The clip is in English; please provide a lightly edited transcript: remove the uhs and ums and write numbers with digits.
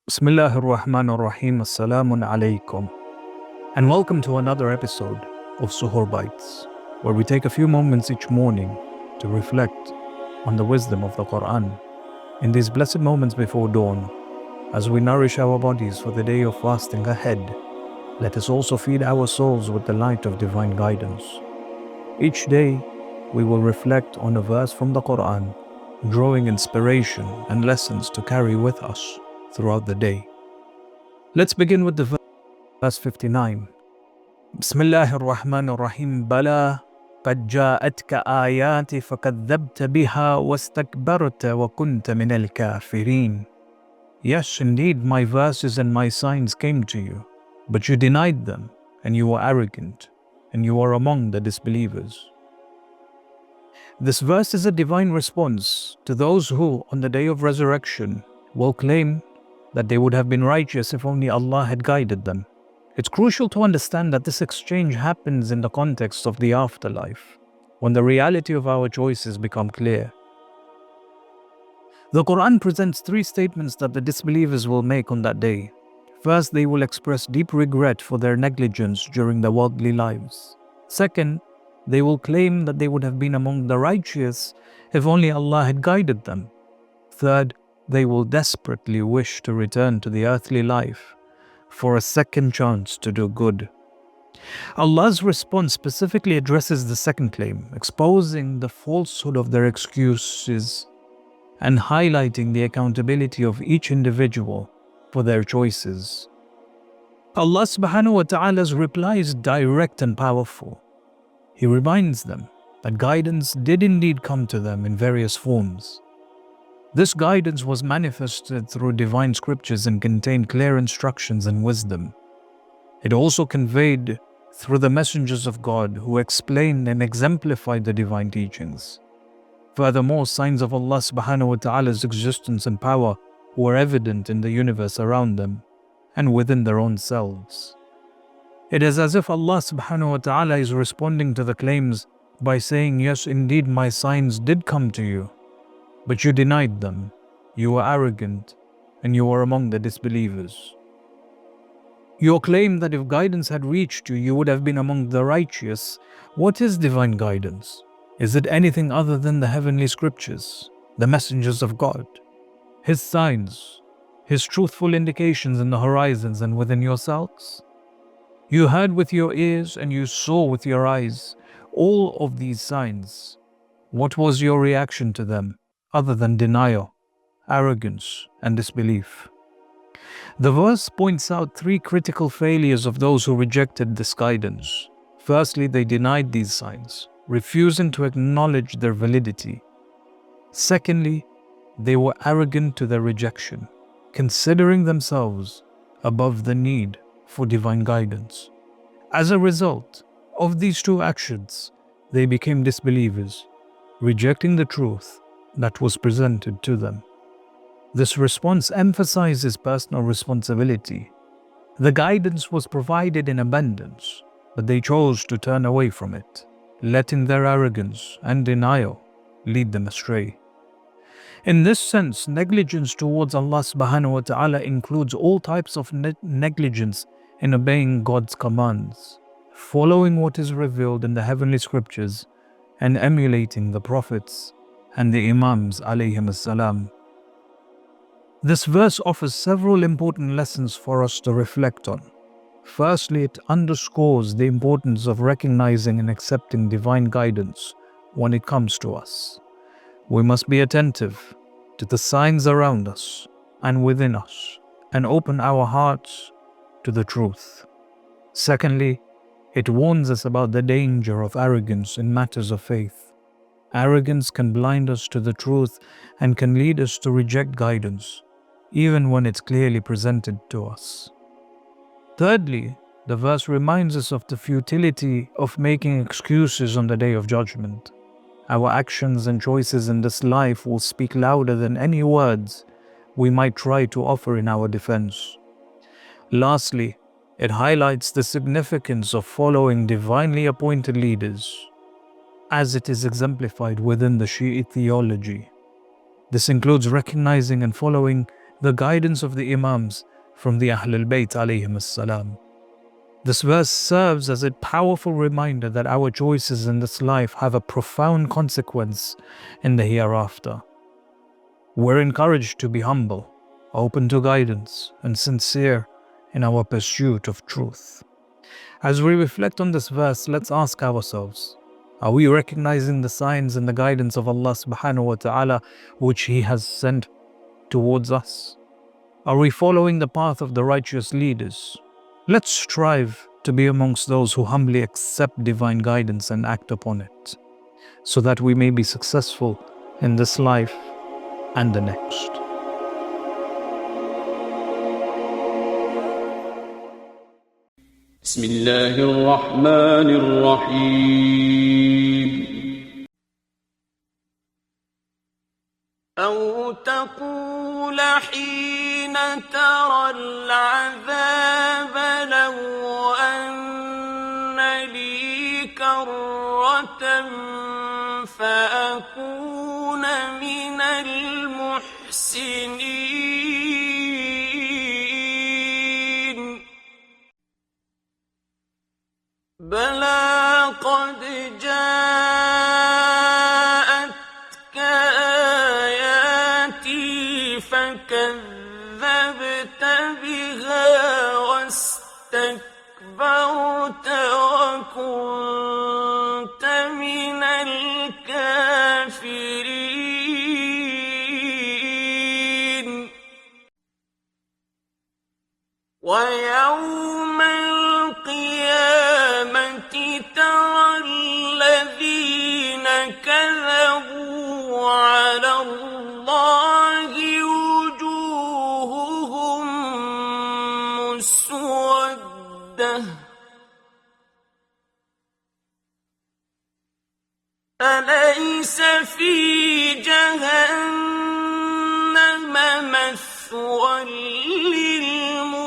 Bismillahir Rahmanir Rahim. Assalamun alaikum. And welcome to another episode of Suhoor Bites, where we take a few moments each morning to reflect on the wisdom of the Qur'an. In these blessed moments before dawn, as we nourish our bodies for the day of fasting ahead, let us also feed our souls with the light of divine guidance. Each day, we will reflect on a verse from the Qur'an, drawing inspiration and lessons to carry with us throughout the day. Let's begin with the verse 59. Bismillahir Rahmanir Rahim. Bala قد جاءتك آياتي فكذبت بها واستكبرت وكنت من الكافرين. Yes, indeed, my verses and my signs came to you, but you denied them, and you were arrogant, and you are among the disbelievers. This verse is a divine response to those who, on the day of resurrection, will claim that they would have been righteous if only Allah had guided them. It's crucial to understand that this exchange happens in the context of the afterlife, when the reality of our choices become clear. The Quran presents three statements that the disbelievers will make on that day. First, they will express deep regret for their negligence during their worldly lives. Second, they will claim that they would have been among the righteous if only Allah had guided them. Third, they will desperately wish to return to the earthly life for a second chance to do good. Allah's response specifically addresses the second claim, exposing the falsehood of their excuses and highlighting the accountability of each individual for their choices. Allah subhanahu wa ta'ala's reply is direct and powerful. He reminds them that guidance did indeed come to them in various forms. This guidance was manifested through divine scriptures and contained clear instructions and wisdom. It also conveyed through the messengers of God who explained and exemplified the divine teachings. Furthermore, signs of Allah subhanahu wa ta'ala's existence and power were evident in the universe around them and within their own selves. It is as if Allah subhanahu wa ta'ala is responding to the claims by saying, yes, indeed, my signs did come to you, but you denied them, you were arrogant, and you were among the disbelievers. Your claim that if guidance had reached you, you would have been among the righteous. What is divine guidance? Is it anything other than the heavenly scriptures, the messengers of God, His signs, His truthful indications in the horizons and within yourselves? You heard with your ears and you saw with your eyes all of these signs. What was your reaction to them other than denial, arrogance, and disbelief? The verse points out three critical failures of those who rejected this guidance. Firstly, they denied these signs, refusing to acknowledge their validity. Secondly, they were arrogant to their rejection, considering themselves above the need for divine guidance. As a result of these two actions, they became disbelievers, rejecting the truth that was presented to them. This response emphasizes personal responsibility. The guidance was provided in abundance, but they chose to turn away from it, letting their arrogance and denial lead them astray. In this sense, negligence towards Allah subhanahu wa ta'ala includes all types of negligence in obeying God's commands, following what is revealed in the heavenly scriptures, and emulating the prophets and the Imams alayhim as-salam. This verse offers several important lessons for us to reflect on. Firstly, it underscores the importance of recognizing and accepting divine guidance when it comes to us. We must be attentive to the signs around us and within us and open our hearts to the truth. Secondly, it warns us about the danger of arrogance in matters of faith. Arrogance can blind us to the truth and can lead us to reject guidance, even when it's clearly presented to us. Thirdly, the verse reminds us of the futility of making excuses on the day of judgment. Our actions and choices in this life will speak louder than any words we might try to offer in our defense. Lastly, it highlights the significance of following divinely appointed leaders, as it is exemplified within the Shiite theology. This includes recognizing and following the guidance of the Imams from the Ahlul Bayt alayhim as-salam. This verse serves as a powerful reminder that our choices in this life have a profound consequence in the hereafter. We're encouraged to be humble, open to guidance, and sincere in our pursuit of truth. As we reflect on this verse, let's ask ourselves, are we recognizing the signs and the guidance of Allah subhanahu wa ta'ala which He has sent towards us? Are we following the path of the righteous leaders? Let's strive to be amongst those who humbly accept divine guidance and act upon it, so that we may be successful in this life and the next. بسم الله الرحمن الرحيم أو تقول حين ترى العذاب لو أن لي كرة فأكون من المحسنين بلى قد جاءتك آياتي فكذبت بها واستكبرت وكنت من الكافرين ويوم القيامة ترى الذين كذبوا على الله وجوههم مسودة أليس في جهنم مثوى للمتكبرين